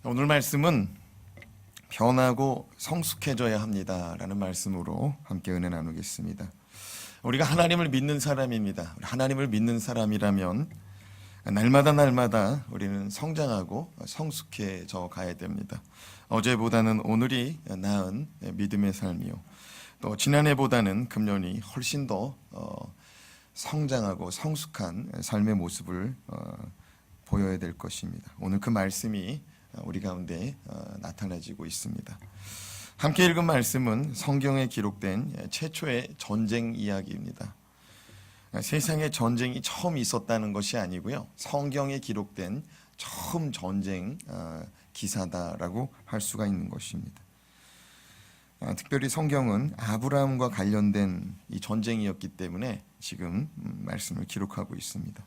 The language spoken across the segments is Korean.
오늘 말씀은 변하고 성숙해져야 합니다라는 말씀으로 함께 은혜 나누겠습니다. 우리가 하나님을 믿는 사람입니다. 하나님을 믿는 사람이라면 날마다 우리는 성장하고 성숙해져 가야 됩니다. 어제보다는 오늘이 나은 믿음의 삶이요, 또 지난해보다는 금년이 훨씬 더 성장하고 성숙한 삶의 모습을 보여야 될 것입니다. 오늘 그 말씀이 우리 가운데 나타나지고 있습니다. 함께 읽은 말씀은 성경에 기록된 최초의 전쟁 이야기입니다. 세상에 전쟁이 처음 있었다는 것이 아니고요, 성경에 기록된 처음 전쟁 기사다라고 할 수가 있는 것입니다. 특별히 성경은 아브라함과 관련된 이 전쟁이었기 때문에 지금 말씀을 기록하고 있습니다.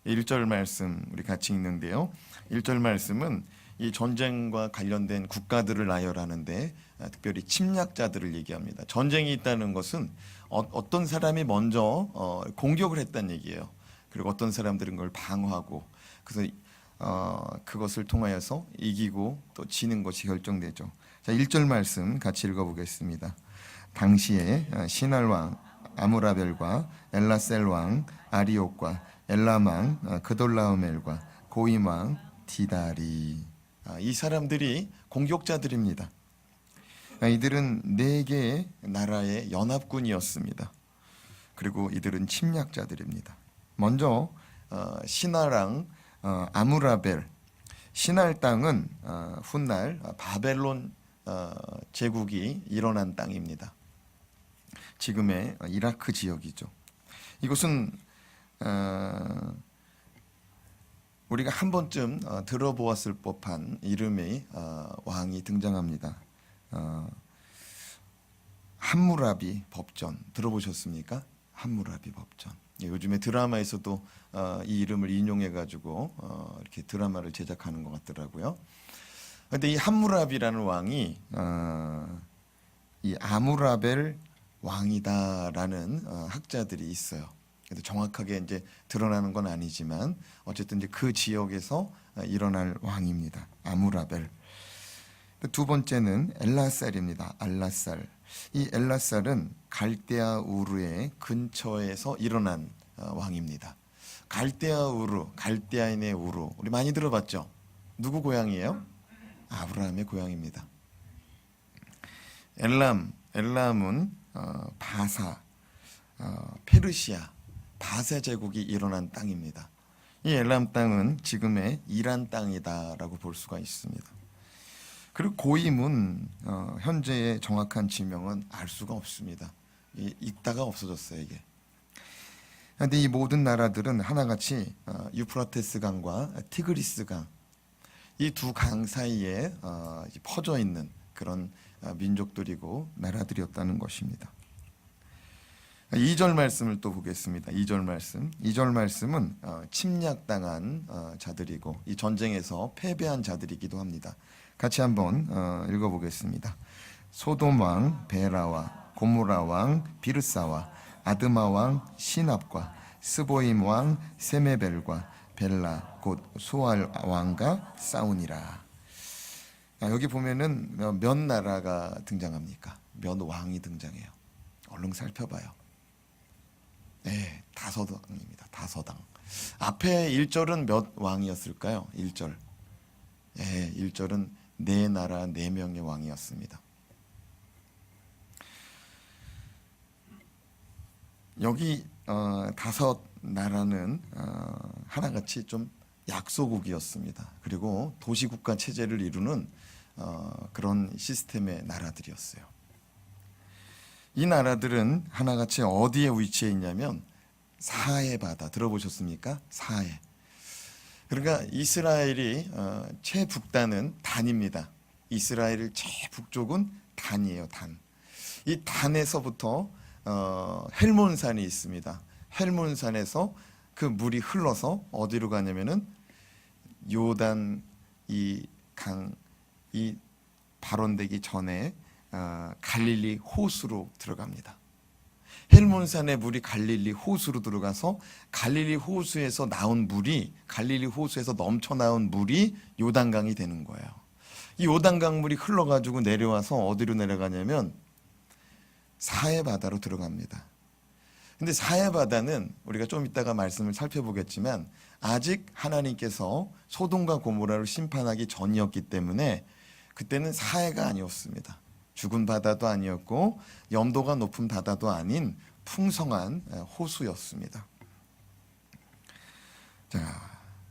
1절 말씀 우리 같이 읽는데요, 1절 말씀은 이 전쟁과 관련된 국가들을 나열하는데 특별히 침략자들을 얘기합니다. 전쟁이 있다는 것은 어떤 사람이 먼저 공격을 했다는 얘기예요. 그리고 어떤 사람들은 그걸 방어하고, 그래서 그것을 통하여서 이기고 또 지는 것이 결정되죠. 자, 1절 말씀 같이 읽어보겠습니다. 당시에 시날 왕 아무라벨과 엘라셀 왕 아리옥과 엘람 왕 그돌라오멜과 고임 왕 디다리, 이 사람들이 공격자들입니다. 이들은 4개의 나라의 연합군이었습니다. 그리고 이들은 침략자들입니다. 먼저 시나랑 아무라벨, 시날 땅은 훗날 바벨론 제국이 일어난 땅입니다. 지금의 이라크 지역이죠. 이곳은 우리가 한 번쯤 들어보았을 법한 이름의 왕이 등장합니다. 함무라비 법전 들어보셨습니까? 함무라비 법전. 요즘에 드라마에서도 이 이름을 인용해 가지고 이렇게 드라마를 제작하는 것 같더라고요. 그런데 이 함무라비라는 왕이 이 아무라벨 왕이다라는 학자들이 있어요. 그래서 정확하게 이제 드러나는 건 아니지만 어쨌든 이제 그 지역에서 일어날 왕입니다. 아무라벨. 두 번째는 엘라살입니다. 알라살. 이 엘라살은 갈대아 우르의 근처에서 일어난 왕입니다. 갈대아 우르, 갈대아인의 우르, 우리 많이 들어봤죠? 누구 고향이에요? 아브라함의 고향입니다. 엘람은 바사, 페르시아, 바세 제국이 일어난 땅입니다. 이 엘람 땅은 지금의 이란 땅이다라고 볼 수가 있습니다. 그리고 고임은 현재의 정확한 지명은 알 수가 없습니다. 읽다가 없어졌어요, 이게. 그런데 이 모든 나라들은 하나같이 유프라테스 강과 티그리스 강, 이 두 강 사이에 퍼져 있는 그런 민족들이고 나라들이었다는 것입니다. 2절 말씀을 또 보겠습니다. 2절 말씀은 침략당한 자들이고 이 전쟁에서 패배한 자들이기도 합니다. 같이 한번 읽어보겠습니다. 소돔 왕 베라와 고모라 왕 비르사와 아드마 왕 시납과 스보임 왕 세메벨과 벨라 곧 소알 왕과 싸우니라. 여기 보면은 몇 나라가 등장합니까? 몇 왕이 등장해요? 얼른 살펴봐요. 네, 다서당입니다. 다서당. 앞에 1절은 몇 왕이었을까요? 1절. 네, 1절은 4나라 4명의 왕이었습니다. 여기 5나라는 하나같이 좀 약소국이었습니다. 그리고 도시국가 체제를 이루는 그런 시스템의 나라들이었어요. 이 나라들은 하나같이 어디에 위치해 있냐면 사해 바다, 들어보셨습니까? 사해. 그러니까 이스라엘이 최북단은 단입니다. 이스라엘 최북쪽은 단이에요. 단. 이 단에서부터 헬몬산이 있습니다. 헬몬산에서 그 물이 흘러서 어디로 가냐면은 요단 이 강이 발원되기 전에 갈릴리 호수로 들어갑니다. 헬몬산의 물이 갈릴리 호수로 들어가서 갈릴리 호수에서 나온 물이, 갈릴리 호수에서 넘쳐 나온 물이 요단강이 되는 거예요. 이 요단 강물이 흘러가지고 내려와서 어디로 내려가냐면 사해 바다로 들어갑니다. 근데 사해 바다는 우리가 좀 이따가 말씀을 살펴보겠지만 아직 하나님께서 소돔과 고모라를 심판하기 전이었기 때문에 그때는 사해가 아니었습니다. 죽은 바다도 아니었고 염도가 높은 바다도 아닌 풍성한 호수였습니다. 자,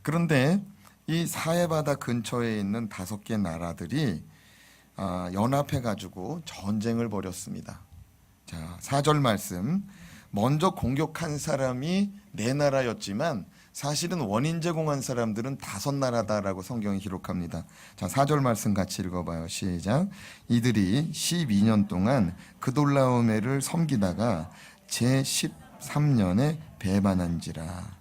그런데 이 사해 바다 근처에 있는 5개 나라들이 연합해 가지고 전쟁을 벌였습니다. 자, 4절 말씀. 먼저 공격한 사람이 4나라였지만 사실은 원인 제공한 사람들은 5나라다라고 성경이 기록합니다. 자, 4절 말씀 같이 읽어봐요. 시작. 이들이 12년 동안 그돌라오메를 섬기다가 제13년에 배반한지라.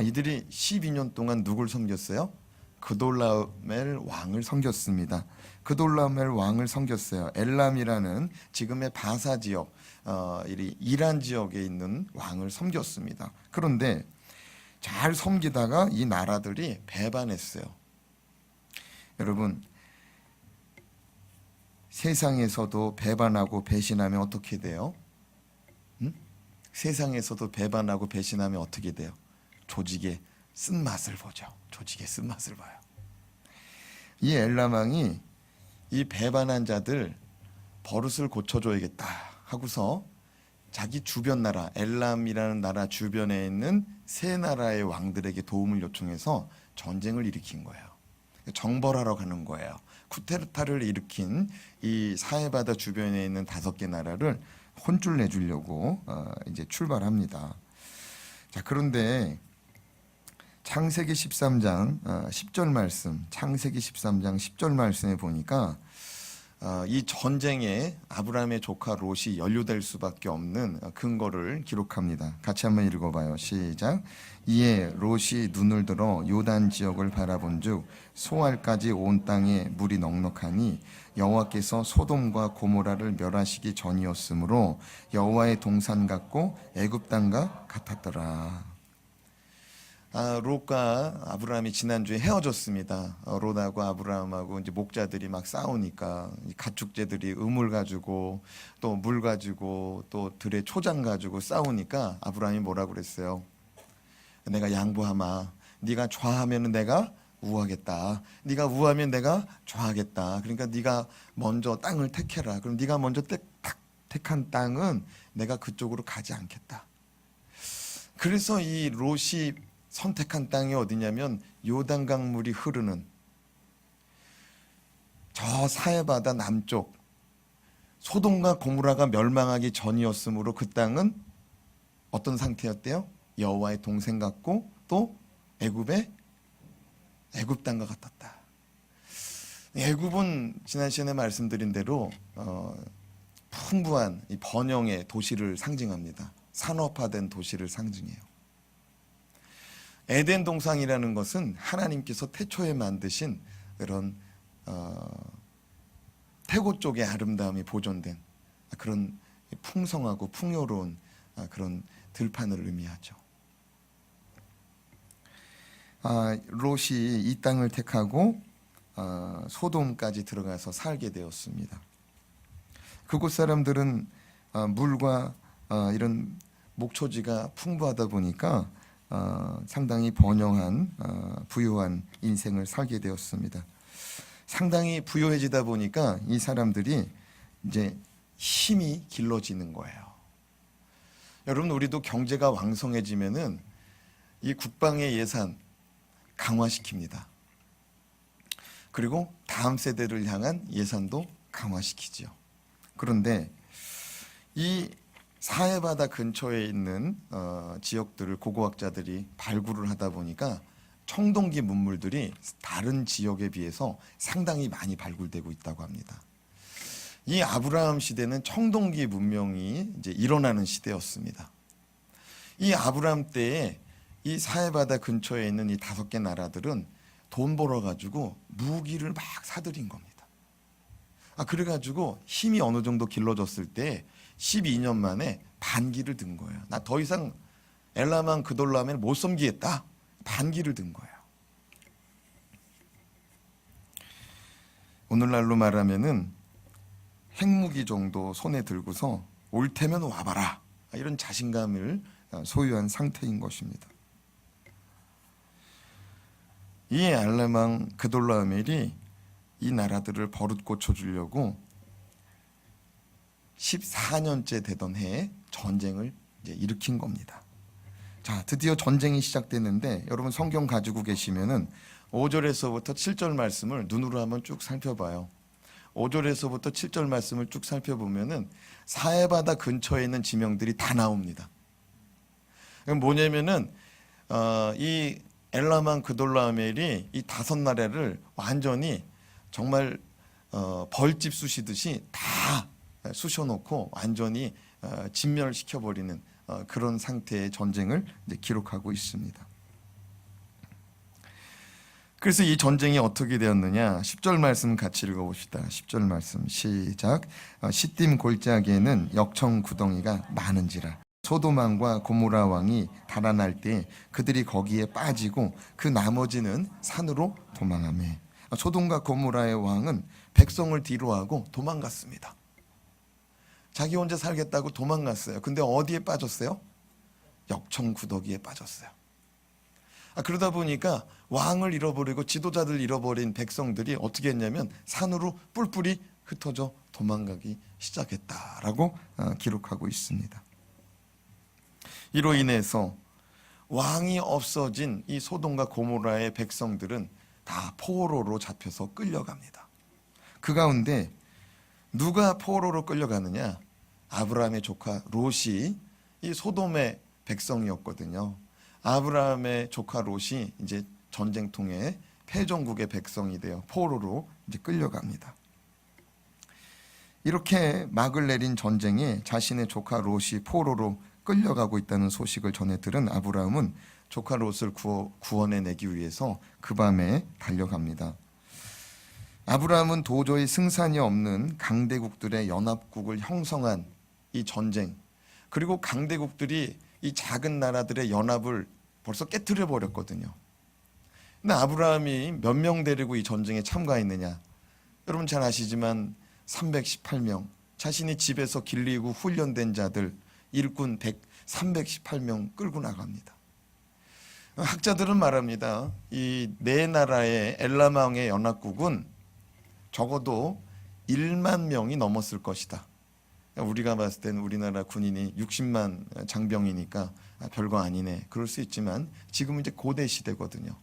이들이 12년 동안 누굴 섬겼어요? 그돌라오멜 왕을 섬겼습니다. 그돌라오멜 왕을 섬겼어요. 엘람이라는 지금의 바사 지역, 이란 지역에 있는 왕을 섬겼습니다. 그런데 잘 섬기다가 이 나라들이 배반했어요. 여러분, 세상에서도 배반하고 배신하면 어떻게 돼요? 세상에서도 배반하고 배신하면 어떻게 돼요? 조직의 쓴맛을 보죠. 조직의 쓴맛을 봐요. 이 엘람 왕이 이 배반한 자들 버릇을 고쳐줘야겠다 하고서 자기 주변 나라, 엘람이라는 나라 주변에 있는 3나라의 왕들에게 도움을 요청해서 전쟁을 일으킨 거예요. 정벌하러 가는 거예요. 쿠데타를 일으킨 이 사해바다 주변에 있는 5개 나라를 혼쭐 내주려고 이제 출발합니다. 자, 그런데 창세기 13장 10절 말씀, 창세기 13장 10절 말씀에 보니까 이 전쟁에 아브라함의 조카 롯이 연루될 수밖에 없는 근거를 기록합니다. 같이 한번 읽어봐요. 시작. 이에 롯이 눈을 들어 요단 지역을 바라본즉 소알까지 온 땅에 물이 넉넉하니 여호와께서 소돔과 고모라를 멸하시기 전이었으므로 여호와의 동산 같고 애굽 땅과 같았더라. 롯과 아브라함이 지난주에 헤어졌습니다. 롯하고 아브라함하고 이제 목자들이 막 싸우니까 가축제들이 우물 가지고 또 물 가지고 또 들의 초장 가지고 싸우니까 아브라함이 뭐라고 그랬어요? 내가 양보하마. 네가 좌하면 내가 우하겠다. 네가 우하면 내가 좌하겠다. 그러니까 네가 먼저 땅을 택해라. 그럼 네가 먼저 택한 땅은 내가 그쪽으로 가지 않겠다. 그래서 이 롯이 선택한 땅이 어디냐면 요단강 물이 흐르는 저 사해바다 남쪽 소돔과 고모라가 멸망하기 전이었으므로 그 땅은 어떤 상태였대요? 여호와의 동생 같고 또 애굽 땅과 같았다. 애굽은 지난 시간에 말씀드린 대로 풍부한 이 번영의 도시를 상징합니다. 산업화된 도시를 상징해요. 에덴 동산이라는 것은 하나님께서 태초에 만드신 그런 태고 쪽의 아름다움이 보존된 그런 풍성하고 풍요로운 그런 들판을 의미하죠. 롯이 이 땅을 택하고 소돔까지 들어가서 살게 되었습니다. 그곳 사람들은 물과 이런 목초지가 풍부하다 보니까 상당히 번영한 부유한 인생을 살게 되었습니다. 상당히 부유해지다 보니까 이 사람들이 이제 힘이 길러지는 거예요. 여러분, 우리도 경제가 왕성해지면은 이 국방의 예산 강화시킵니다. 그리고 다음 세대를 향한 예산도 강화시키죠. 그런데 이 사해바다 근처에 있는 지역들을 고고학자들이 발굴을 하다 보니까 청동기 문물들이 다른 지역에 비해서 상당히 많이 발굴되고 있다고 합니다. 이 아브라함 시대는 청동기 문명이 이제 일어나는 시대였습니다. 이 아브라함 때에 이 사해바다 근처에 있는 이 5개 나라들은 돈 벌어가지고 무기를 막 사들인 겁니다. 그래가지고 힘이 어느 정도 길러졌을 때 12년 만에 반기를 든 거예요. 나 더 이상 엘라만 그돌라면 못 섬기겠다. 반기를 든 거예요. 오늘날로 말하면은 핵무기 정도 손에 들고서 올 테면 와봐라, 이런 자신감을 소유한 상태인 것입니다. 이 엘라망 그돌라오멜이 이 나라들을 버릇 고쳐주려고 14년째 되던 해에 전쟁을 이제 일으킨 겁니다. 자, 드디어 전쟁이 시작됐는데 여러분 성경 가지고 계시면은 5절에서부터 7절 말씀을 눈으로 한번 쭉 살펴봐요. 5절에서부터 7절 말씀을 쭉 살펴보면은 사해바다 근처에 있는 지명들이 다 나옵니다. 뭐냐면은 이 엘라망 그돌라오멜이 이 5나라를 완전히 정말 벌집 쑤시듯이 다 쑤셔놓고 완전히 진멸시켜버리는 그런 상태의 전쟁을 이제 기록하고 있습니다. 그래서 이 전쟁이 어떻게 되었느냐, 10절 말씀 같이 읽어봅시다. 10절 말씀 시작. 시딤 골짜기에는 역청 구덩이가 많은지라 소돔왕과 고모라 왕이 달아날 때 그들이 거기에 빠지고 그 나머지는 산으로 도망하매. 소돔과 고모라의 왕은 백성을 뒤로하고 도망갔습니다. 자기 혼자 살겠다고 도망갔어요. 근데 어디에 빠졌어요? 역청 구덩이에 빠졌어요. 그러다 보니까 왕을 잃어버리고 지도자들 잃어버린 백성들이 어떻게 했냐면 산으로 뿔뿔이 흩어져 도망가기 시작했다라고 기록하고 있습니다. 이로 인해서 왕이 없어진 이 소돔과 고모라의 백성들은 다 포로로 잡혀서 끌려갑니다. 그 가운데 누가 포로로 끌려가느냐? 아브라함의 조카 롯이 이 소돔의 백성이었거든요. 아브라함의 조카 롯이 이제 전쟁통에 패전국의 백성이 되어 포로로 이제 끌려갑니다. 이렇게 막을 내린 전쟁에 자신의 조카 롯이 포로로 끌려가고 있다는 소식을 전해 들은 아브라함은 조카 롯을 구원해내기 위해서 그 밤에 달려갑니다. 아브라함은 도저히 승산이 없는 강대국들의 연합국을 형성한 이 전쟁, 그리고 강대국들이 이 작은 나라들의 연합을 벌써 깨트려 버렸거든요. 근데 아브라함이 몇 명 데리고 이 전쟁에 참가했느냐? 여러분 잘 아시지만 318명, 자신이 집에서 길리고 훈련된 자들 일꾼 318명 끌고 나갑니다. 학자들은 말합니다. 이 네 나라의 엘라망의 연합국은 적어도 1만 명이 넘었을 것이다. 우리가 봤을 때는 우리나라 군인이 60만 장병이니까 별거 아니네, 그럴 수 있지만 지금은 이제 고대 시대거든요.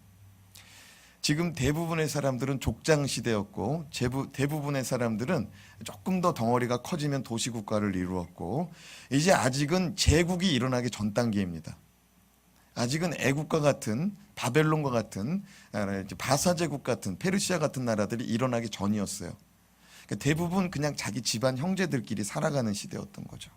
지금 대부분의 사람들은 족장 시대였고 대부분의 사람들은 조금 더 덩어리가 커지면 도시국가를 이루었고 이제 아직은 제국이 일어나기 전 단계입니다. 아직은 애국과 같은 바벨론과 같은 바사제국 같은 페르시아 같은 나라들이 일어나기 전이었어요. 대부분 그냥 자기 집안 형제들끼리 살아가는 시대였던 거죠.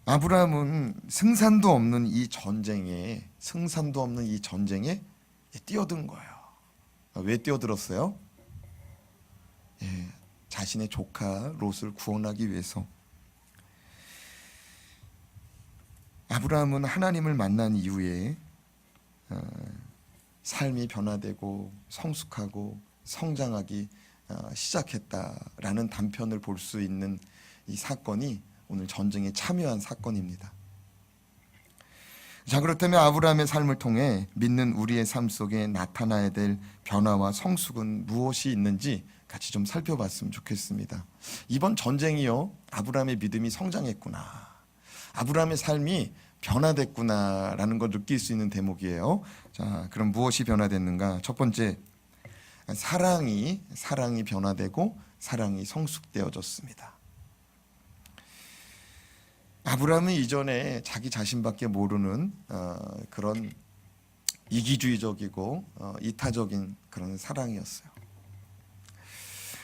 아브라함은 승산도 없는 이 전쟁에 뛰어든 거예요. 왜 뛰어들었어요? 자신의 조카 롯을 구원하기 위해서. 아브라함은 하나님을 만난 이후에 삶이 변화되고 성숙하고 성장하기 시작했다라는 단편을 볼 수 있는 이 사건이 오늘 전쟁에 참여한 사건입니다. 자, 그렇다면 아브라함의 삶을 통해 믿는 우리의 삶 속에 나타나야 될 변화와 성숙은 무엇이 있는지 같이 좀 살펴봤으면 좋겠습니다. 이번 전쟁이요, 아브라함의 믿음이 성장했구나, 아브라함의 삶이 변화됐구나라는 걸 느낄 수 있는 대목이에요. 자, 그럼 무엇이 변화됐는가? 첫 번째, 사랑이 변화되고 사랑이 성숙되어졌습니다. 아브라함은 이전에 자기 자신밖에 모르는 그런 이기주의적이고 이타적인 그런 사랑이었어요.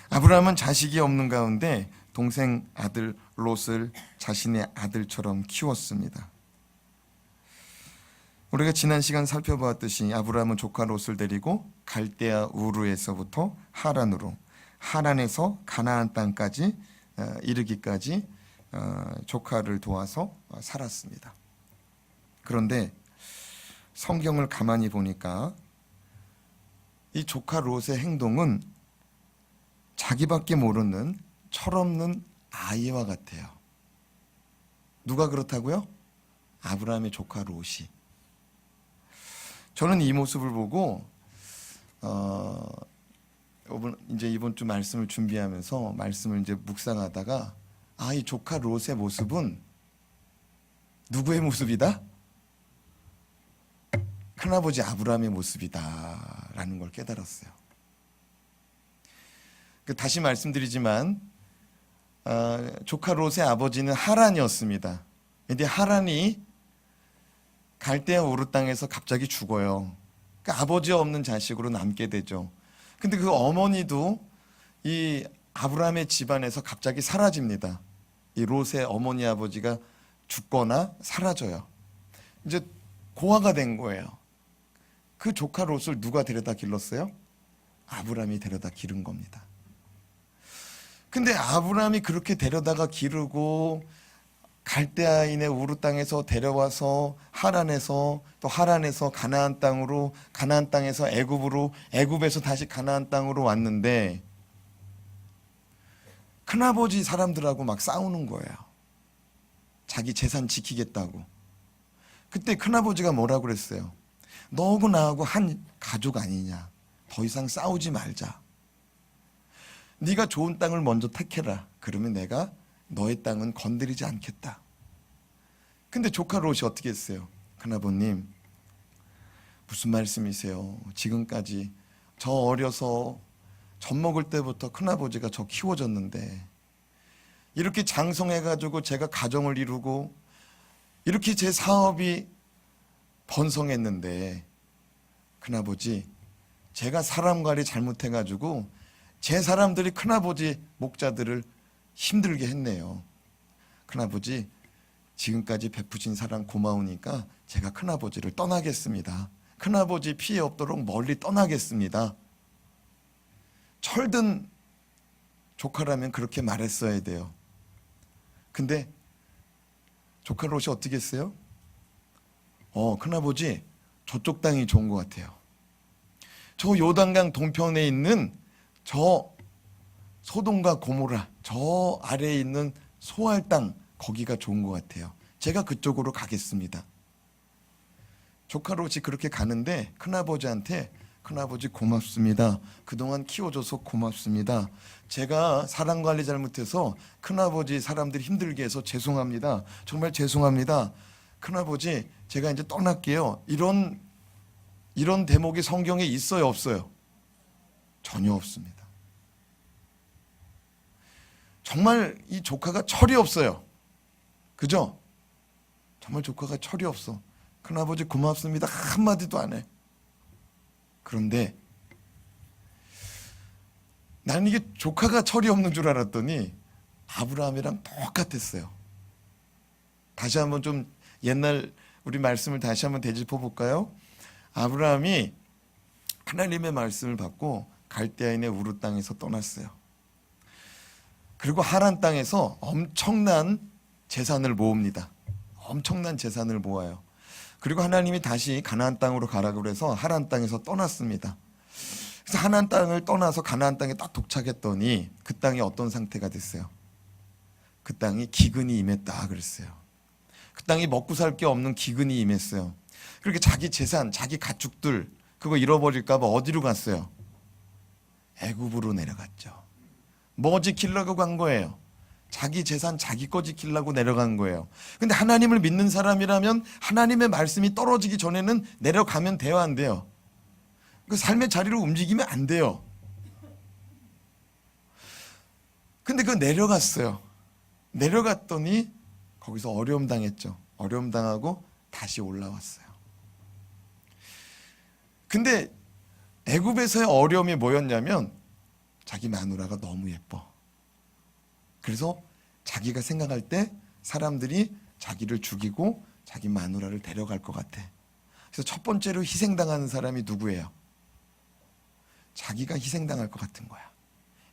아브라함은 자식이 없는 가운데 동생 아들 롯을 자신의 아들처럼 키웠습니다. 우리가 지난 시간 살펴보았듯이 아브라함은 조카 롯을 데리고 갈대아 우르에서부터 하란으로, 하란에서 가나안 땅까지 이르기까지 조카를 도와서 살았습니다. 그런데 성경을 가만히 보니까 이 조카 롯의 행동은 자기밖에 모르는 철없는 아이와 같아요. 누가 그렇다고요? 아브라함의 조카 롯이. 저는 이 모습을 보고 이번 주 말씀을 준비하면서 말씀을 이제 묵상하다가 이 조카 롯의 모습은 누구의 모습이다? 큰아버지 아브라함의 모습이다라는 걸 깨달았어요. 다시 말씀드리지만 조카 롯의 아버지는 하란이었습니다. 근데 하란이 갈대아 우르 땅에서 갑자기 죽어요. 그러니까 아버지 없는 자식으로 남게 되죠. 근데 그 어머니도 이 아브라함의 집안에서 갑자기 사라집니다. 이 롯의 어머니 아버지가 죽거나 사라져요. 이제 고아가 된 거예요. 그 조카 롯을 누가 데려다 길렀어요? 아브라함이 데려다 기른 겁니다. 근데 아브라함이 그렇게 데려다가 기르고 갈대아인의 우르 땅에서 데려와서 하란에서 또 하란에서 가나안 땅으로, 가나안 땅에서 애굽으로, 애굽에서 다시 가나안 땅으로 왔는데 큰아버지 사람들하고 막 싸우는 거예요. 자기 재산 지키겠다고. 그때 큰아버지가 뭐라고 그랬어요? 너하고 나하고 한 가족 아니냐. 더 이상 싸우지 말자. 네가 좋은 땅을 먼저 택해라. 그러면 내가 너의 땅은 건드리지 않겠다. 근데 조카 롯이 어떻게 했어요? 큰아버님, 무슨 말씀이세요? 지금까지 저 어려서 젖 먹을 때부터 큰아버지가 저 키워줬는데 이렇게 장성해가지고 제가 가정을 이루고 이렇게 제 사업이 번성했는데 큰아버지, 제가 사람 관리 잘못해가지고 제 사람들이 큰아버지 목자들을 힘들게 했네요. 큰아버지, 지금까지 베푸신 사랑 고마우니까 제가 큰아버지를 떠나겠습니다. 큰아버지 피해 없도록 멀리 떠나겠습니다. 철든 조카라면 그렇게 말했어야 돼요. 근데 조카 롯이 어떻게 했어요? 큰아버지, 저쪽 땅이 좋은 것 같아요. 저 요단강 동편에 있는 저 소돔과 고모라, 저 아래에 있는 소알 땅, 거기가 좋은 것 같아요. 제가 그쪽으로 가겠습니다. 조카 롯이 그렇게 가는데 큰아버지한테, 큰아버지 고맙습니다. 그동안 키워줘서 고맙습니다. 제가 사람 관리 잘못해서 큰아버지 사람들이 힘들게 해서 죄송합니다. 정말 죄송합니다. 큰아버지, 제가 이제 떠날게요. 이런 대목이 성경에 있어요, 없어요? 전혀 없습니다. 정말 이 조카가 철이 없어요. 그죠? 정말 조카가 철이 없어. 큰아버지 고맙습니다. 한마디도 안 해. 그런데 나는 이게 조카가 철이 없는 줄 알았더니 아브라함이랑 똑같았어요. 다시 한번 좀 옛날 우리 말씀을 다시 한번 되짚어 볼까요? 아브라함이 하나님의 말씀을 받고 갈대아인의 우르 땅에서 떠났어요. 그리고 하란 땅에서 엄청난 재산을 모읍니다. 엄청난 재산을 모아요. 그리고 하나님이 다시 가나안 땅으로 가라고 그래서 하란 땅에서 떠났습니다. 그래서 하나안 땅을 떠나서 가나안 땅에 딱 도착했더니 그 땅이 어떤 상태가 됐어요? 그 땅이 기근이 임했다 그랬어요. 그 땅이 먹고 살 게 없는 기근이 임했어요. 그렇게 자기 재산, 자기 가축들 그거 잃어버릴까 봐 어디로 갔어요? 애굽으로 내려갔죠. 뭐 지키려고 간 거예요? 자기 재산 자기 거 지키려고 내려간 거예요. 근데 하나님을 믿는 사람이라면 하나님의 말씀이 떨어지기 전에는 내려가면 돼요, 안 돼요? 그 삶의 자리로 움직이면 안 돼요. 근데 그 내려갔어요. 내려갔더니 거기서 어려움 당했죠. 어려움 당하고 다시 올라왔어요. 근데 애굽에서의 어려움이 뭐였냐면 자기 마누라가 너무 예뻐. 그래서 자기가 생각할 때 사람들이 자기를 죽이고 자기 마누라를 데려갈 것 같아. 그래서 첫 번째로 희생당하는 사람이 누구예요? 자기가 희생당할 것 같은 거야.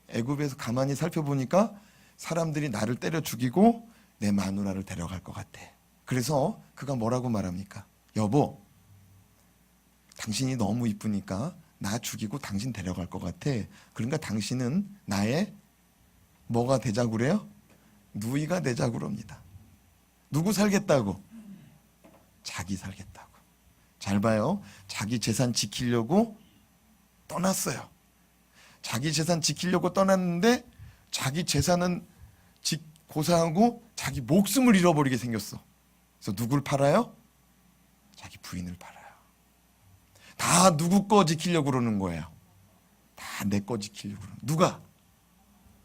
애굽에서 가만히 살펴보니까 사람들이 나를 때려 죽이고 내 마누라를 데려갈 것 같아. 그래서 그가 뭐라고 말합니까? 여보, 당신이 너무 이쁘니까 나 죽이고 당신 데려갈 것 같아. 그러니까 당신은 나의 뭐가 되자고 그래요? 누이가 되자고 그럽니다. 누구 살겠다고? 자기 살겠다고. 잘 봐요. 자기 재산 지키려고 떠났어요. 자기 재산 지키려고 떠났는데 자기 재산은 고사하고 자기 목숨을 잃어버리게 생겼어. 그래서 누굴 팔아요? 자기 부인을 팔아요. 다 누구 거 지키려고 그러는 거예요. 다 내 거 지키려고 그러는. 누가?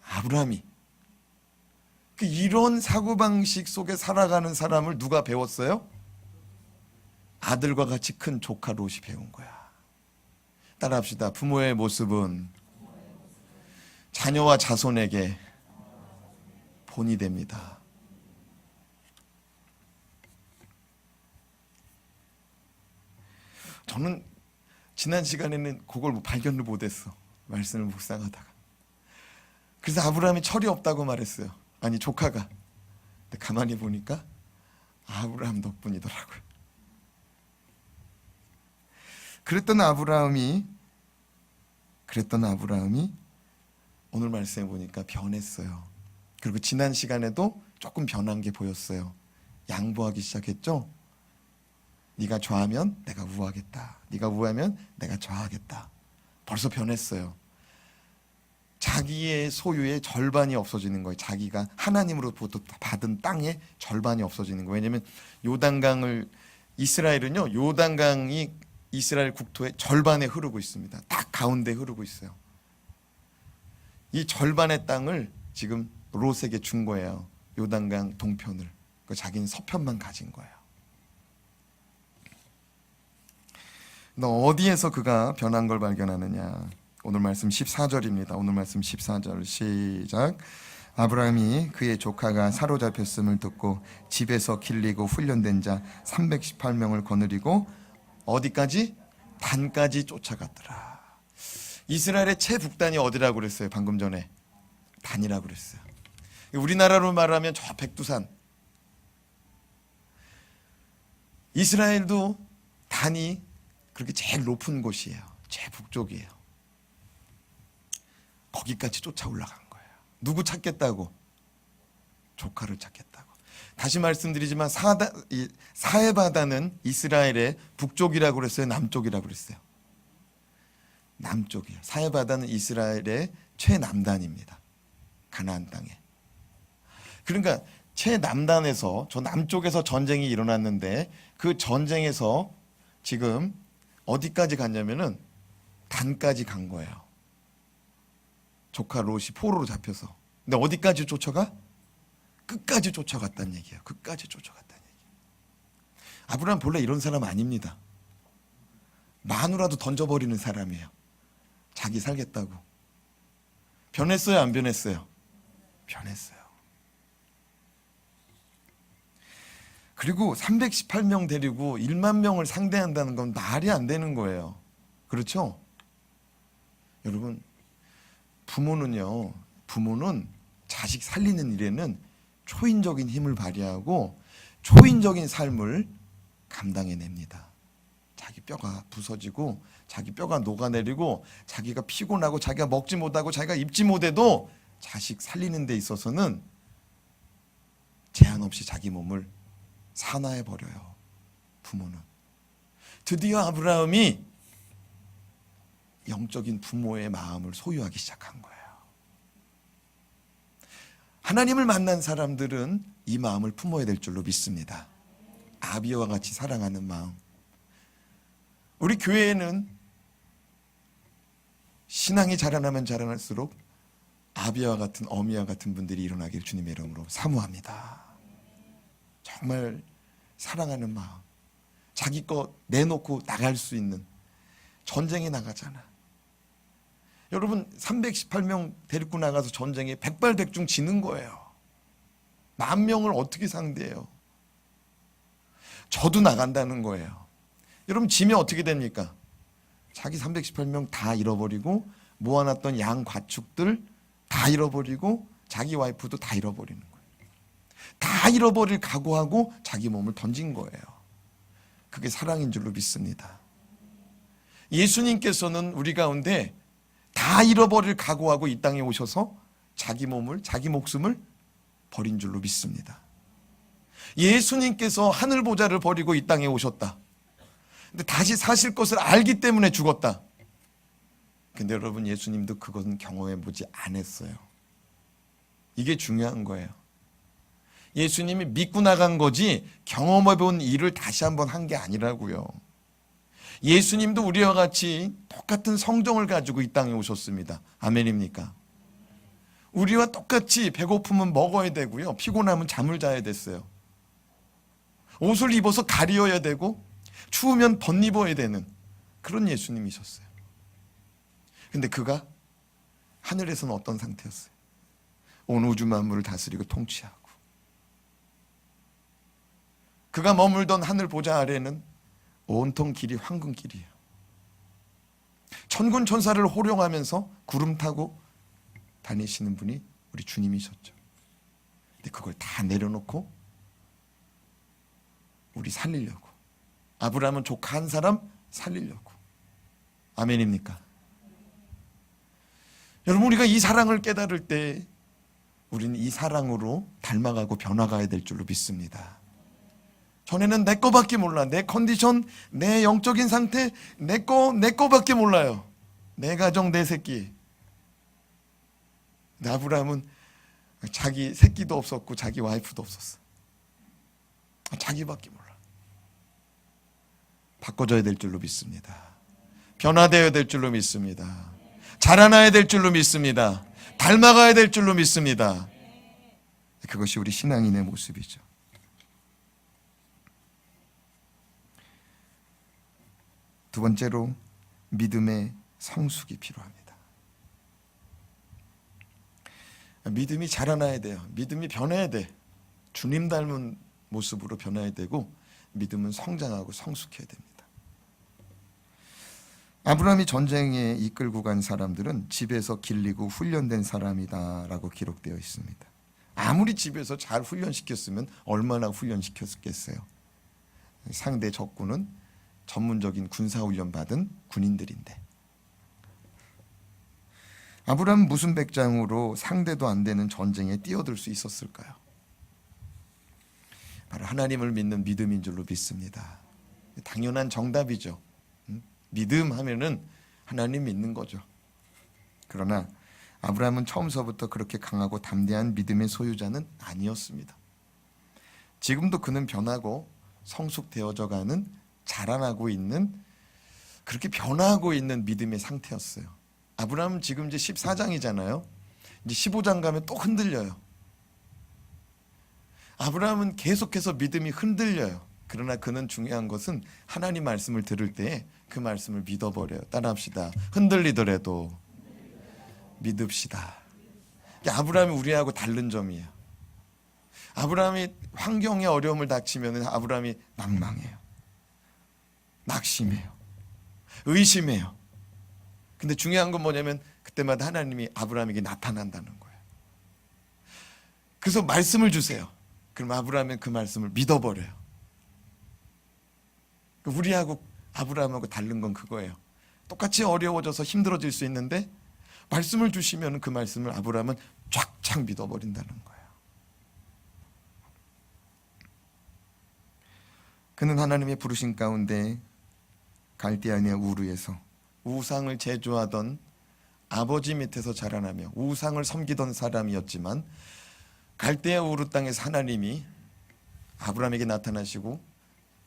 아브라함이. 이런 사고방식 속에 살아가는 사람을 누가 배웠어요? 아들과 같이 큰 조카 롯이 배운 거야. 따라합시다. 부모의 모습은 자녀와 자손에게 본이 됩니다. 저는 지난 시간에는 그걸 발견을 못했어. 말씀을 묵상하다가. 그래서 아브라함이 철이 없다고 말했어요. 아니 조카가. 근데 가만히 보니까 아브라함 덕분이더라고요. 그랬던 아브라함이 오늘 말씀해 보니까 변했어요. 그리고 지난 시간에도 조금 변한 게 보였어요. 양보하기 시작했죠. 네가 좌하면 내가 우하겠다. 네가 우하면 내가 좌하겠다. 벌써 변했어요. 자기의 소유의 절반이 없어지는 거예요. 자기가 하나님으로부터 받은 땅의 절반이 없어지는 거예요. 왜냐하면 이스라엘은요, 요단강이 이스라엘 국토의 절반에 흐르고 있습니다. 딱 가운데 흐르고 있어요. 이 절반의 땅을 지금 롯에게 준 거예요. 요단강 동편을. 자기는 서편만 가진 거예요. 너 어디에서 그가 변한 걸 발견하느냐? 오늘 말씀 14절입니다. 오늘 말씀 14절 시작. 아브라함이 그의 조카가 사로잡혔음을 듣고 집에서 길리고 훈련된 자 318명을 거느리고 어디까지? 단까지 쫓아갔더라. 이스라엘의 최북단이 어디라고 그랬어요? 방금 전에 단이라고 그랬어요. 우리나라로 말하면 저 백두산. 이스라엘도 단이 그렇게 제일 높은 곳이에요. 제일 북쪽이에요. 거기까지 쫓아 올라간 거예요. 누구 찾겠다고? 조카를 찾겠다고. 다시 말씀드리지만 사해바다는 이스라엘의 북쪽이라고 그랬어요? 남쪽이라고 그랬어요? 남쪽이에요. 사해바다는 이스라엘의 최남단입니다. 가나안 땅에. 그러니까 최남단에서 저 남쪽에서 전쟁이 일어났는데 그 전쟁에서 지금 어디까지 갔냐면은 단까지 간 거예요. 조카 롯이 포로로 잡혀서. 근데 어디까지 쫓아가? 끝까지 쫓아갔다는 얘기예요. 끝까지 쫓아갔다는 얘기예요. 아브라함 본래 이런 사람 아닙니다. 마누라도 던져버리는 사람이에요. 자기 살겠다고. 변했어요? 안 변했어요? 변했어요. 그리고 318명 데리고 1만 명을 상대한다는 건 말이 안 되는 거예요. 그렇죠? 여러분, 부모는 자식 살리는 일에는 초인적인 힘을 발휘하고 초인적인 삶을 감당해냅니다. 자기 뼈가 부서지고 자기 뼈가 녹아내리고 자기가 피곤하고 자기가 먹지 못하고 자기가 입지 못해도 자식 살리는 데 있어서는 제한 없이 자기 몸을 산화해버려요. 부모는. 드디어 아브라함이 영적인 부모의 마음을 소유하기 시작한 거예요. 하나님을 만난 사람들은 이 마음을 품어야 될 줄로 믿습니다. 아비와 같이 사랑하는 마음. 우리 교회에는 신앙이 자라나면 자라날수록 아비와 같은 어미와 같은 분들이 일어나길 주님의 이름으로 사모합니다. 정말 사랑하는 마음. 자기 거 내놓고 나갈 수 있는. 전쟁에 나가잖아. 여러분 318명 데리고 나가서 전쟁에 백발백중 지는 거예요. 10,000명을 어떻게 상대해요? 저도 나간다는 거예요. 여러분 지면 어떻게 됩니까? 자기 318명 다 잃어버리고 모아놨던 양 가축들 다 잃어버리고 자기 와이프도 다 잃어버리는 거예요. 다 잃어버릴 각오하고 자기 몸을 던진 거예요. 그게 사랑인 줄로 믿습니다. 예수님께서는 우리 가운데 다 잃어버릴 각오하고 이 땅에 오셔서 자기 몸을, 자기 목숨을 버린 줄로 믿습니다. 예수님께서 하늘 보좌를 버리고 이 땅에 오셨다. 근데 다시 사실 것을 알기 때문에 죽었다. 근데 여러분, 예수님도 그것은 경험해 보지 않았어요. 이게 중요한 거예요. 예수님이 믿고 나간 거지 경험해 본 일을 다시 한번 한 게 아니라고요. 예수님도 우리와 같이 똑같은 성정을 가지고 이 땅에 오셨습니다. 아멘입니까? 우리와 똑같이 배고프면 먹어야 되고요, 피곤하면 잠을 자야 됐어요. 옷을 입어서 가리어야 되고 추우면 벗입어야 되는 그런 예수님이셨어요. 근데 그가 하늘에서는 어떤 상태였어요? 온 우주 만물을 다스리고 통치하고, 그가 머물던 하늘 보좌 아래는 온통 길이 황금길이에요. 천군 천사를 호령하면서 구름 타고 다니시는 분이 우리 주님이셨죠. 근데 그걸 다 내려놓고 우리 살리려고, 아브라함은 조카 한 사람 살리려고. 아멘입니까? 여러분, 우리가 이 사랑을 깨달을 때 우리는 이 사랑으로 닮아가고 변화가야 될 줄로 믿습니다. 전에는 내 거밖에 몰라. 내 컨디션, 내 영적인 상태, 내 거밖에 몰라요. 내 가정, 내 새끼. 근데 아브라함은 자기 새끼도 없었고 자기 와이프도 없었어. 자기밖에 몰라. 바꿔줘야 될 줄로 믿습니다. 변화되어야 될 줄로 믿습니다. 자라나야 될 줄로 믿습니다. 닮아가야 될 줄로 믿습니다. 그것이 우리 신앙인의 모습이죠. 두 번째로, 믿음의 성숙이 필요합니다. 믿음이 자라나야 돼요. 믿음이 변해야 돼. 주님 닮은 모습으로 변해야 되고, 믿음은 성장하고 성숙해야 됩니다. 아브라함이 전쟁에 이끌고 간 사람들은 집에서 길리고 훈련된 사람이다라고 기록되어 있습니다. 아무리 집에서 잘 훈련시켰으면 얼마나 훈련시켰겠어요. 상대 적군은 전문적인 군사훈련 받은 군인들인데, 아브라함은 무슨 백장으로 상대도 안 되는 전쟁에 뛰어들 수 있었을까요? 바로 하나님을 믿는 믿음인 줄로 믿습니다. 당연한 정답이죠. 믿음 하면은 하나님 믿는 거죠. 그러나 아브라함은 처음서부터 그렇게 강하고 담대한 믿음의 소유자는 아니었습니다. 지금도 그는 변하고 성숙되어져 가는, 자라나고 있는, 그렇게 변화하고 있는 믿음의 상태였어요. 아브라함은 지금 이제 14장이잖아요. 이제 15장 가면 또 흔들려요. 아브라함은 계속해서 믿음이 흔들려요. 그러나 그는 중요한 것은 하나님 말씀을 들을 때 그 말씀을 믿어버려요. 따라합시다. 흔들리더라도 믿읍시다. 아브라함이 우리하고 다른 점이에요. 아브라함이 환경의 어려움을 닥치면 아브라함이 낭망해요. 낙심해요. 의심해요. 근데 중요한 건 뭐냐면 그때마다 하나님이 아브라함에게 나타난다는 거예요. 그래서 말씀을 주세요. 그럼 아브라함은 그 말씀을 믿어버려요. 우리하고 아브라함하고 다른 건 그거예요. 똑같이 어려워져서 힘들어질 수 있는데 말씀을 주시면 그 말씀을 아브라함은 쫙쫙 믿어버린다는 거예요. 그는 하나님의 부르신 가운데 갈대아니아 우르에서 우상을 제조하던 아버지 밑에서 자라나며 우상을 섬기던 사람이었지만, 갈대아 우르 땅에서 하나님이 아브라함에게 나타나시고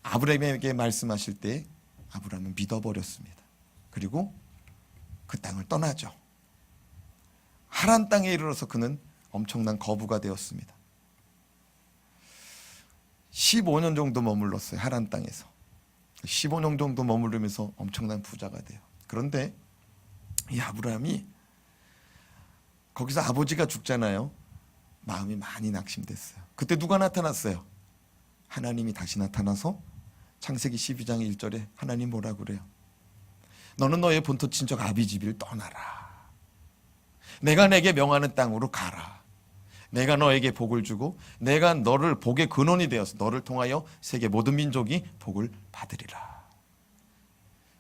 아브라함에게 말씀하실 때 아브라함은 믿어버렸습니다. 그리고 그 땅을 떠나죠. 하란 땅에 이르러서 그는 엄청난 거부가 되었습니다. 15년 정도 머물렀어요. 하란 땅에서 15년 정도 머무르면서 엄청난 부자가 돼요. 그런데 이 아브라함이 거기서 아버지가 죽잖아요. 마음이 많이 낙심됐어요. 그때 누가 나타났어요? 하나님이 다시 나타나서 창세기 12장 1절에 하나님 뭐라고 그래요? 너는 너의 본토 친척 아비집을 떠나라. 내가 내게 명하는 땅으로 가라. 내가 너에게 복을 주고 내가 너를 복의 근원이 되어서 너를 통하여 세계 모든 민족이 복을 받으리라.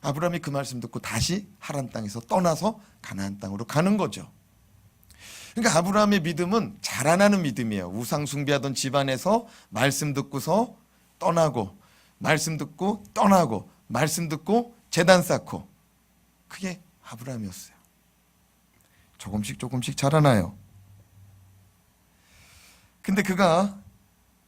아브라함이 그 말씀 듣고 다시 하란 땅에서 떠나서 가나안 땅으로 가는 거죠. 그러니까 아브라함의 믿음은 자라나는 믿음이에요. 우상 숭배하던 집안에서 말씀 듣고서 떠나고, 말씀 듣고 떠나고, 말씀 듣고 제단 쌓고, 그게 아브라함이었어요. 조금씩 조금씩 자라나요. 근데 그가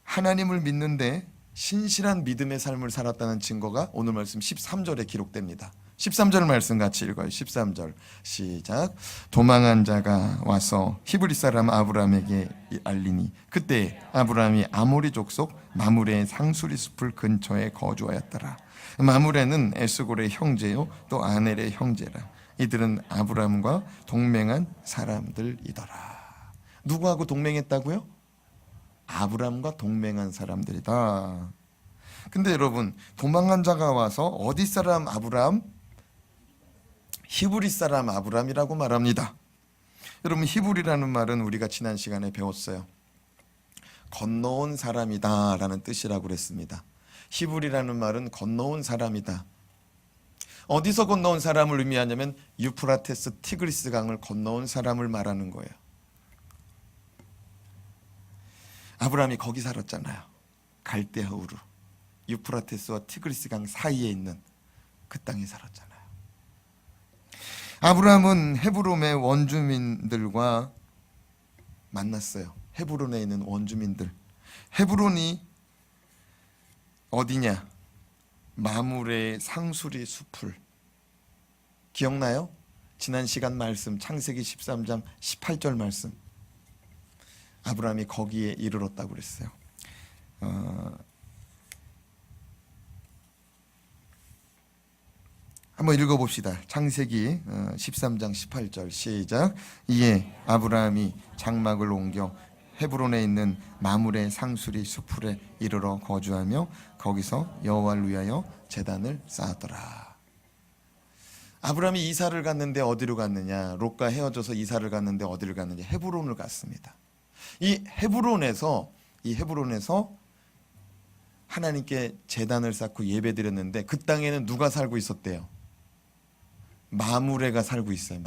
하나님을 믿는데 신실한 믿음의 삶을 살았다는 증거가 오늘 말씀 13절에 기록됩니다. 13절 말씀 같이 읽어요. 13절 시작. 도망한 자가 와서 히브리 사람 아브라함에게 알리니 그때 아브라함이 아모리 족속 마므레의 상수리 숲을 근처에 거주하였더라. 마므레는 에스골의 형제요 또 아넬의 형제라. 이들은 아브라함과 동맹한 사람들이더라. 누구하고 동맹했다고요? 아브라함과 동맹한 사람들이다. 근데 여러분, 도망한 자가 와서 어디 사람 아브라함? 히브리 사람 아브라함이라고 말합니다. 여러분, 히브리라는 말은 우리가 지난 시간에 배웠어요. 건너온 사람이다 라는 뜻이라고 그랬습니다. 히브리라는 말은 건너온 사람이다. 어디서 건너온 사람을 의미하냐면 유프라테스 티그리스 강을 건너온 사람을 말하는 거예요. 아브라함이 거기 살았잖아요. 갈대아 우르, 유프라테스와 티그리스 강 사이에 있는 그 땅에 살았잖아요. 아브라함은 헤브론의 원주민들과 만났어요. 헤브론에 있는 원주민들. 헤브론이 어디냐? 마므레의 상수리 숲을. 기억나요? 지난 시간 말씀 창세기 13장 18절 말씀. 아브라함이 거기에 이르렀다고 그랬어요. 한번 읽어봅시다. 창세기 13장 18절 시작. 이에 아브라함이 장막을 옮겨 헤브론에 있는 마므레 상수리 숲에 이르러 거주하며 거기서 여호와를 위하여 제단을 쌓았더라. 아브라함이 이사를 갔는데 어디로 갔느냐? 롯과 헤어져서 이사를 갔는데 어디를 갔느냐? 헤브론을 갔습니다. 이 헤브론에서 하나님께 제단을 쌓고 예배드렸는데 그 땅에는 누가 살고 있었대요? 마므레가 살고 있어요.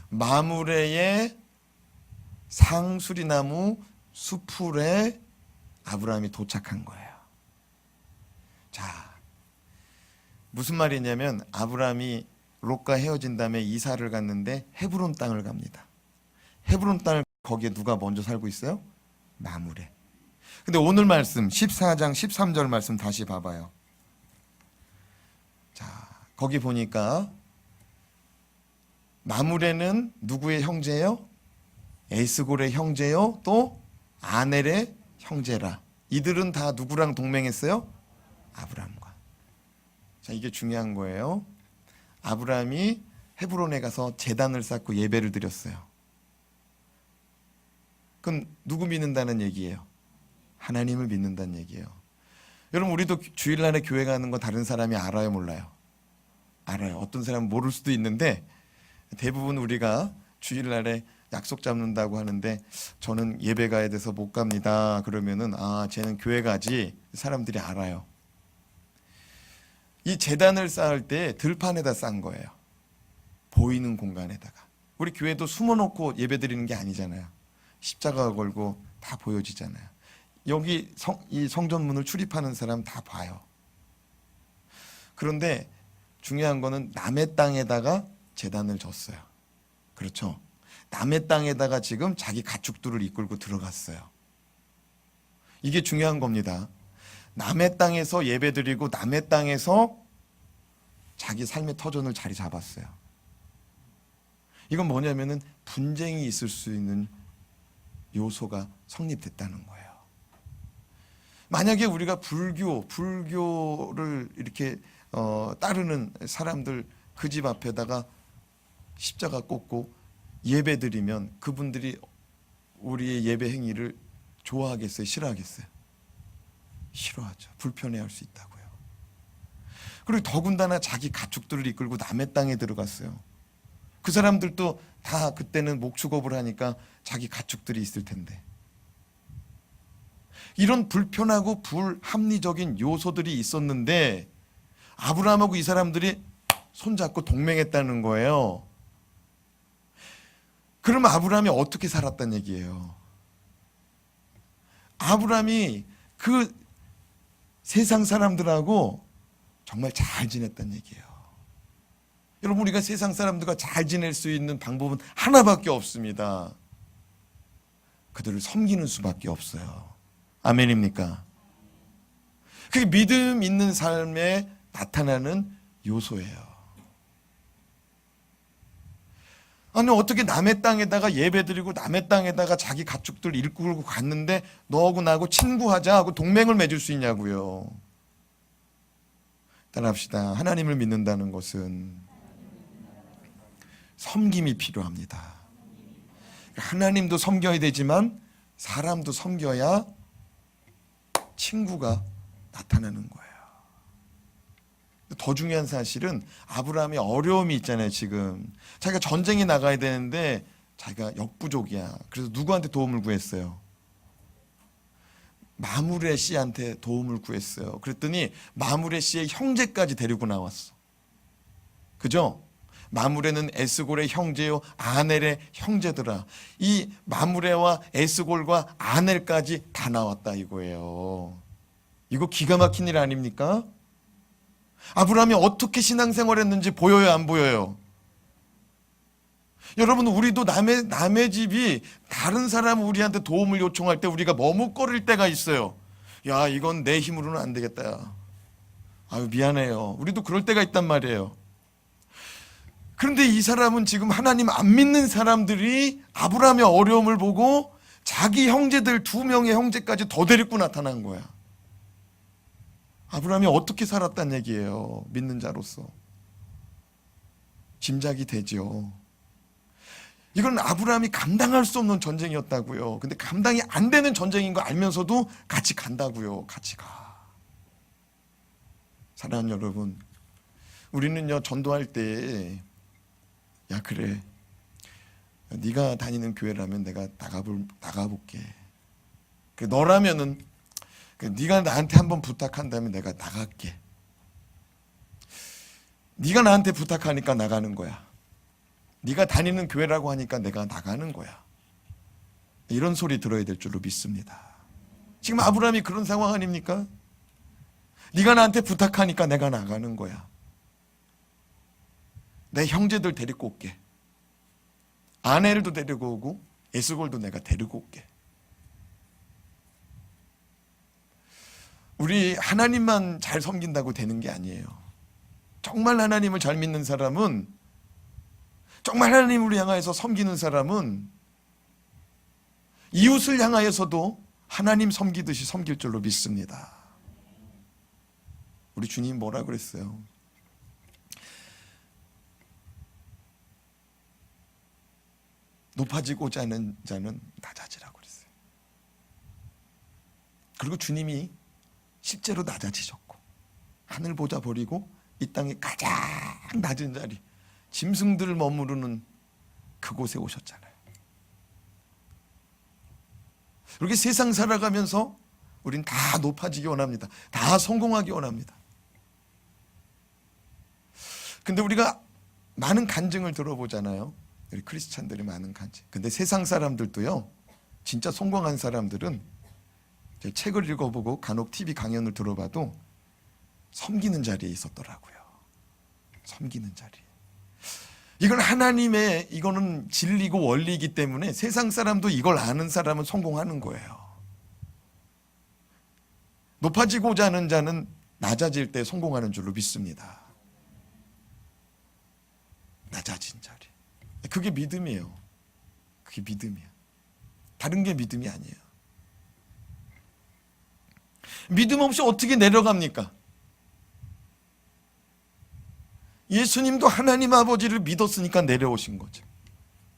마므레의 상수리나무 수풀에 아브라함이 도착한 거예요. 자, 무슨 말이냐면 아브라함이 롯과 헤어진 다음에 이사를 갔는데 헤브론 땅을 갑니다. 헤브론 땅을 거기에 누가 먼저 살고 있어요? 마므레. 근데 오늘 말씀 14장 13절 말씀 다시 봐봐요. 자, 거기 보니까 마므레는 누구의 형제예요? 에스골의 형제요 또 아넬의 형제라. 이들은 다 누구랑 동맹했어요? 아브라함과. 자, 이게 중요한 거예요. 아브라함이 헤브론에 가서 제단을 쌓고 예배를 드렸어요. 그럼 누구 믿는다는 얘기예요? 하나님을 믿는다는 얘기예요. 여러분, 우리도 주일날에 교회 가는 거 다른 사람이 알아요, 몰라요? 알아요. 어떤 사람은 모를 수도 있는데 대부분 우리가 주일날에 약속 잡는다고 하는데 저는 예배 가야 돼서 못 갑니다. 그러면은 쟤는 교회 가지. 사람들이 알아요. 이 제단을 쌓을 때 들판에다 쌓은 거예요. 보이는 공간에다가. 우리 교회도 숨어놓고 예배 드리는 게 아니잖아요. 십자가 걸고 다 보여지잖아요. 여기 이 성전문을 출입하는 사람 다 봐요. 그런데 중요한 거는 남의 땅에다가 제단을 졌어요. 그렇죠? 남의 땅에다가 지금 자기 가축들을 이끌고 들어갔어요. 이게 중요한 겁니다. 남의 땅에서 예배드리고 남의 땅에서 자기 삶의 터전을 자리 잡았어요. 이건 뭐냐면은 분쟁이 있을 수 있는 요소가 성립됐다는 거예요. 만약에 우리가 불교를 이렇게 따르는 사람들 그 집 앞에다가 십자가 꽂고 예배드리면 그분들이 우리의 예배 행위를 좋아하겠어요? 싫어하겠어요? 싫어하죠. 불편해할 수 있다고요. 그리고 더군다나 자기 가축들을 이끌고 남의 땅에 들어갔어요. 그 사람들도 다 그때는 목축업을 하니까 자기 가축들이 있을 텐데. 이런 불편하고 불합리적인 요소들이 있었는데 아브라함하고 이 사람들이 손잡고 동맹했다는 거예요. 그럼 아브라함이 어떻게 살았단 얘기예요? 아브라함이 그 세상 사람들하고 정말 잘 지냈단 얘기예요. 여러분, 우리가 세상 사람들과 잘 지낼 수 있는 방법은 하나밖에 없습니다. 그들을 섬기는 수밖에 없어요. 아멘입니까? 그게 믿음 있는 삶에 나타나는 요소예요. 아니, 어떻게 남의 땅에다가 예배드리고 남의 땅에다가 자기 가축들 이끌고 갔는데 너하고 나하고 친구하자 하고 동맹을 맺을 수 있냐고요. 따라합시다. 하나님을 믿는다는 것은 섬김이 필요합니다. 하나님도 섬겨야 되지만 사람도 섬겨야 친구가 나타나는 거예요. 더 중요한 사실은 아브라함이 어려움이 있잖아요. 지금 자기가 전쟁에 나가야 되는데 자기가 역부족이야. 그래서 누구한테 도움을 구했어요? 마므레 씨한테 도움을 구했어요. 그랬더니 마므레 씨의 형제까지 데리고 나왔어. 그죠? 마므레는 에스골의 형제요 아넬의 형제더라. 이 마므레와 에스골과 아넬까지 다 나왔다 이거예요. 이거 기가 막힌 일 아닙니까? 아브라함이 어떻게 신앙생활했는지 보여요, 안 보여요? 여러분, 우리도 남의 집이 다른 사람 우리한테 도움을 요청할 때 우리가 머뭇거릴 때가 있어요. 야, 이건 내 힘으로는 안 되겠다. 아유, 미안해요. 우리도 그럴 때가 있단 말이에요. 그런데 이 사람은 지금 하나님 안 믿는 사람들이 아브라함의 어려움을 보고 자기 형제들 2명의 형제까지 더 데리고 나타난 거야. 아브라함이 어떻게 살았단 얘기예요. 믿는 자로서. 짐작이 되죠. 이건 아브라함이 감당할 수 없는 전쟁이었다고요. 근데 감당이 안 되는 전쟁인 거 알면서도 같이 간다고요. 같이 가. 사랑하는 여러분, 우리는요 전도할 때 야, 그래, 네가 다니는 교회라면 내가 나가볼게. 그래, 너라면은 네가 나한테 한번 부탁한다면 내가 나갈게. 네가 나한테 부탁하니까 나가는 거야. 네가 다니는 교회라고 하니까 내가 나가는 거야. 이런 소리 들어야 될 줄로 믿습니다. 지금 아브라함이 그런 상황 아닙니까? 네가 나한테 부탁하니까 내가 나가는 거야. 내 형제들 데리고 올게. 아넬도 데리고 오고 에스골도 내가 데리고 올게. 우리 하나님만 잘 섬긴다고 되는 게 아니에요. 정말 하나님을 잘 믿는 사람은, 정말 하나님을 향하여서 섬기는 사람은 이웃을 향하여서도 하나님 섬기듯이 섬길 줄로 믿습니다. 우리 주님 뭐라 그랬어요? 높아지고자 하는 자는 낮아지라고 그랬어요. 그리고 주님이 실제로 낮아지셨고 하늘 보자 버리고 이 땅의 가장 낮은 자리, 짐승들을 머무르는 그곳에 오셨잖아요. 이렇게 세상 살아가면서 우린 다 높아지기 원합니다. 다 성공하기 원합니다. 근데 우리가 많은 간증을 들어보잖아요. 우리 크리스찬들이 많은 간증. 근데 세상 사람들도요, 진짜 성공한 사람들은 책을 읽어보고 간혹 TV 강연을 들어봐도 섬기는 자리에 있었더라고요. 섬기는 자리. 이건 하나님의, 이거는 진리고 원리이기 때문에 세상 사람도 이걸 아는 사람은 성공하는 거예요. 높아지고자 하는 자는 낮아질 때 성공하는 줄로 믿습니다. 낮아진 자리. 그게 믿음이에요. 그게 믿음이야. 다른 게 믿음이 아니에요. 믿음 없이 어떻게 내려갑니까? 예수님도 하나님 아버지를 믿었으니까 내려오신 거죠.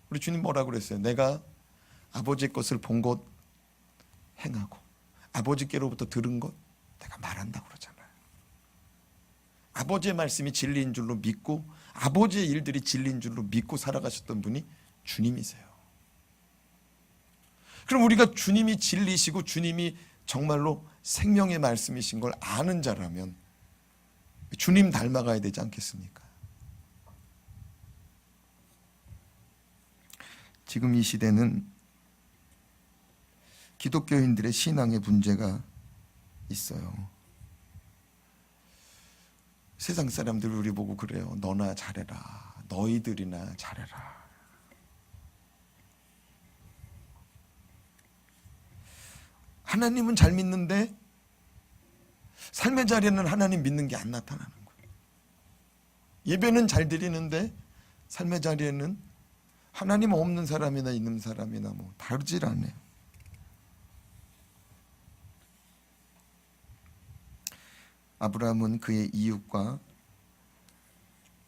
우리 주님 뭐라고 그랬어요? 내가 아버지의 것을 본 것 행하고 아버지께로부터 들은 것 내가 말한다고 그러잖아요. 아버지의 말씀이 진리인 줄로 믿고 아버지의 일들이 진리인 줄로 믿고 살아가셨던 분이 주님이세요. 그럼 우리가 주님이 진리시고 주님이 정말로 생명의 말씀이신 걸 아는 자라면 주님 닮아가야 되지 않겠습니까? 지금 이 시대는 기독교인들의 신앙에 문제가 있어요. 세상 사람들 우리 보고 그래요. 너나 잘해라. 너희들이나 잘해라. 하나님은 잘 믿는데 삶의 자리에는 하나님 믿는 게 안 나타나는 거예요. 예배는 잘 드리는데 삶의 자리에는 하나님 없는 사람이나 있는 사람이나 뭐 다르질 않아요. 아브라함은 그의 이웃과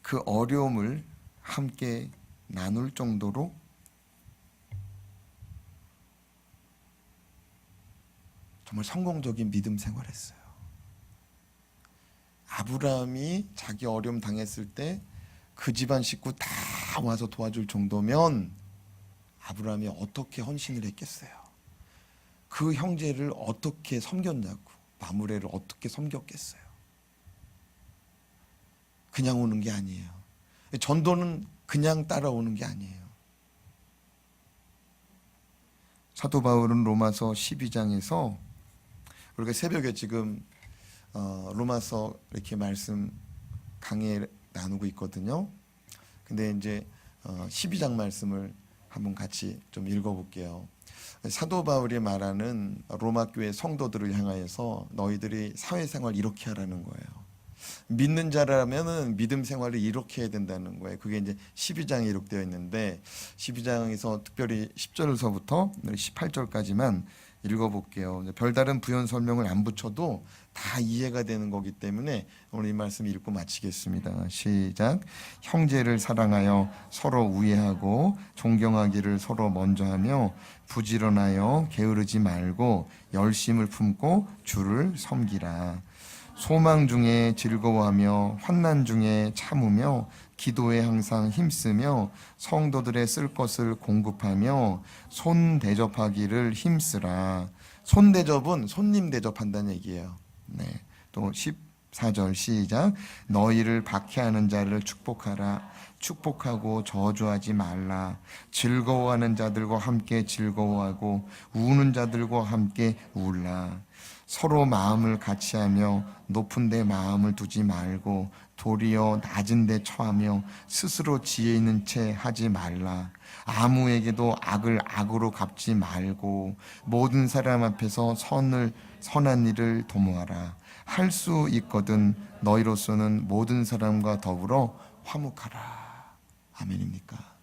그 어려움을 함께 나눌 정도로 정말 성공적인 믿음 생활했어요. 아브라함이 자기 어려움 당했을 때 그 집안 식구 다 와서 도와줄 정도면 아브라함이 어떻게 헌신을 했겠어요. 그 형제를 어떻게 섬겼냐고, 마므레를 어떻게 섬겼겠어요. 그냥 오는 게 아니에요. 전도는 그냥 따라오는 게 아니에요. 사도 바울은 로마서 12장에서 우리가 새벽에 지금 로마서 이렇게 말씀 강의 나누고 있거든요. 근데 이제 12장 말씀을 한번 같이 좀 읽어볼게요. 사도 바울이 말하는 로마 교회 성도들을 향하여서 너희들이 사회생활 이렇게 하라는 거예요. 믿는 자라면은 믿음 생활을 이렇게 해야 된다는 거예요. 그게 이제 12장에 기록되어 있는데 12장에서 특별히 10절서부터 18절까지만 읽어볼게요. 별다른 부연 설명을 안 붙여도 다 이해가 되는 거기 때문에 오늘 이 말씀 읽고 마치겠습니다. 시작. 형제를 사랑하여 서로 우애하고 존경하기를 서로 먼저 하며 부지런하여 게으르지 말고 열심을 품고 주를 섬기라. 소망 중에 즐거워하며 환난 중에 참으며 기도에 항상 힘쓰며 성도들의 쓸 것을 공급하며 손 대접하기를 힘쓰라. 손 대접은 손님 대접한다는 얘기예요. 네. 또 14절 시작. 너희를 박해하는 자를 축복하라. 축복하고 저주하지 말라. 즐거워하는 자들과 함께 즐거워하고 우는 자들과 함께 울라. 서로 마음을 같이하며 높은 데 마음을 두지 말고 도리어 낮은 데 처하며 스스로 지혜 있는 채 하지 말라. 아무에게도 악을 악으로 갚지 말고 모든 사람 앞에서 선한 일을 도모하라. 할 수 있거든 너희로서는 모든 사람과 더불어 화목하라. 아멘입니까?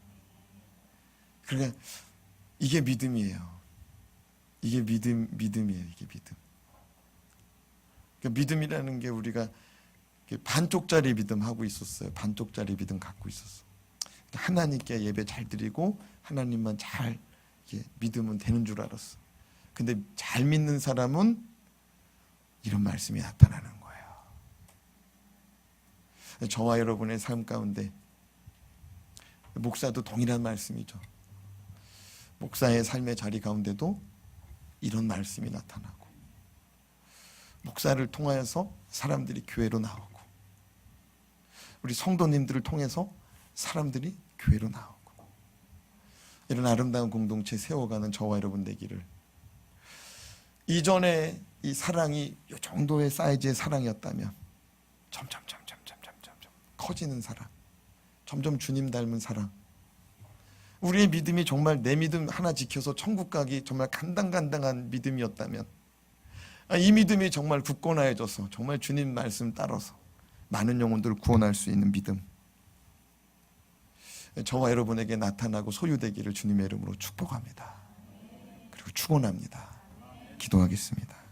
그러니까 이게 믿음이에요. 이게 믿음이에요. 이게 믿음. 그러니까 믿음이라는 게 우리가 반쪽짜리 믿음 하고 있었어요. 반쪽짜리 믿음 갖고 있었어. 하나님께 예배 잘 드리고 하나님만 잘 믿으면 되는 줄 알았어. 근데 잘 믿는 사람은 이런 말씀이 나타나는 거예요. 저와 여러분의 삶 가운데 목사도 동일한 말씀이죠. 목사의 삶의 자리 가운데도 이런 말씀이 나타나고 목사를 통하여서 사람들이 교회로 나오고 우리 성도님들을 통해서 사람들이 교회로 나오고 이런 아름다운 공동체 세워가는 저와 여러분 되기를. 이전에 이 사랑이 이 정도의 사이즈의 사랑이었다면 점점 커지는 사랑, 점점 주님 닮은 사랑, 우리의 믿음이 정말 내 믿음 하나 지켜서 천국 가기 정말 간당간당한 믿음이었다면 이 믿음이 정말 굳건해져서 정말 주님 말씀 따라서 많은 영혼들을 구원할 수 있는 믿음, 저와 여러분에게 나타나고 소유되기를 주님의 이름으로 축복합니다. 그리고 축원합니다. 기도하겠습니다.